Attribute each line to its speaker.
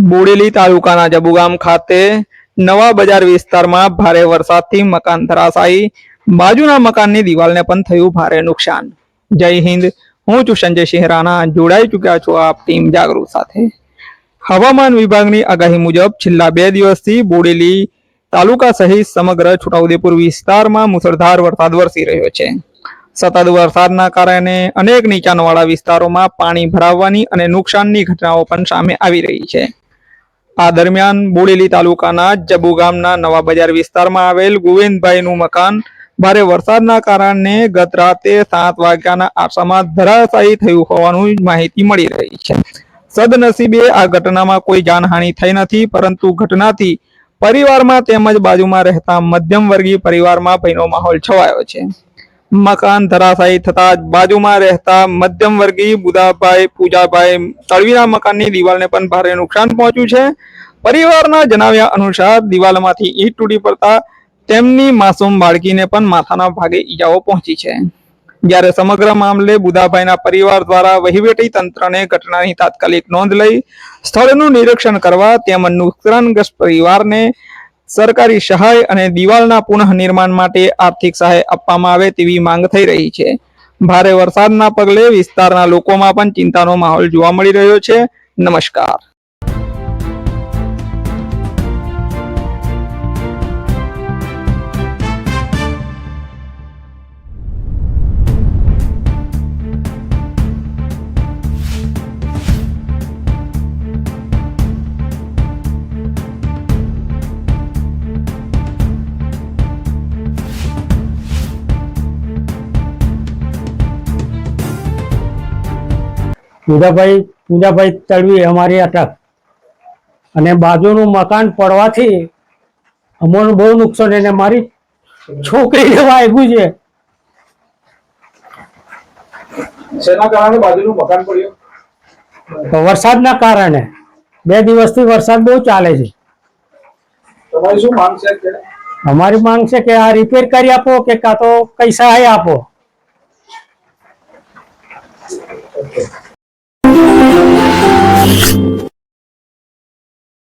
Speaker 1: બોડેલી તાલુકાના જબુ ગામ ખાતે નવા બજાર વિસ્તારમાં ભારે વરસાદથી મકાન ધરાશાયી, બાજુના મકાનની દિવાલને પણ થયું ભારે નુકસાન। જય હિન્દ, હું છું સંજય શહેરાના, જોડાઈ ચૂક્યા છો આપ ટીમ જાગૃત સાથે। હવામાન વિભાગની આગાહી મુજબ છેલ્લા 2 દિવસથી બોડેલી તાલુકા સહિત સમગ્ર છોટાઉદેપુર વિસ્તારમાં મુસળધાર વરસાદ વરસી રહ્યો છે। સતત વરસાદના કારણે અનેક નીચાણવાળા વિસ્તારોમાં પાણી ભરાવાની અને નુકસાનની ઘટનાઓ પણ સામે આવી રહી છે। આ દરમિયાન બોડેલી તાલુકાના જબુ ગામના નવા બજાર વિસ્તારમાં આવેલ ગોવિંદભાઈનું મકાન ભારે વરસાદના કારણે ગત રાતે 7 વાગ્યાના આરસામાં ધરાશાયી થયું હોવાની માહિતી મળી રહી છે। સદનસીબે આ ઘટનામાં કોઈ જાનહાનિ થઈ નથી, પરંતુ ઘટનાથી પરિવારમાં તેમજ બાજુમાં રહેતા મધ્યમ વર્ગીય પરિવારમાં ભયનો માહોલ છવાયો છે। મકાન ધરાશાયી થતા જ બાજુમાં રહેતા મધ્યમ વર્ગીય બુધાભાઈ પૂજાભાઈ તળવીના મકાનની દિવાલને પણ ભારે નુકસાન પહોંચ્યું છે। પરિવારના જણાવ્યા અનુસાર દિવાલમાંથી ઈંટ તૂટી પડતા તેમની માસૂમ બાળકીને પણ માથાના ભાગે ઈજાઓ પહોંચી છે। જ્યારે સમગ્ર મામલે બુધાભાઈના પરિવાર દ્વારા વહીવટી તંત્રને ઘટનાની તાત્કાલિક નોંધ લઈ સ્થળનું નિરીક્ષણ કરવા તેમજ નુકસાનગ્રસ્ત પરિવારને સરકારી સહાય અને દિવાલના પુનઃનિર્માણ માટે આર્થિક સહાય આપવામાં આવે તેવી માંગ થઈ રહી છે। ભારે વરસાદના પગલે વિસ્તારના લોકોમાં પણ ચિંતાનો માહોલ જોવા મળી રહ્યો છે। નમસ્કાર।
Speaker 2: પૂજાભાઈ તળવી અમારી અટક અને બાજુનું મકાન પડવાથી અમને બહુ નુકસાન, એને મારી છોકરીને વાગ્યું છે।
Speaker 3: શેના કારણે બાજુનું મકાન પડ્યું?
Speaker 2: વરસાદના કારણે 2 દિવસથી વરસાદ બહુ ચાલે છે।
Speaker 3: તમારી શું માંગ છે?
Speaker 2: અમારી માંગ છે કે આ રિપેર કરી આપો કે કાં તો કઈ સહાય આપો।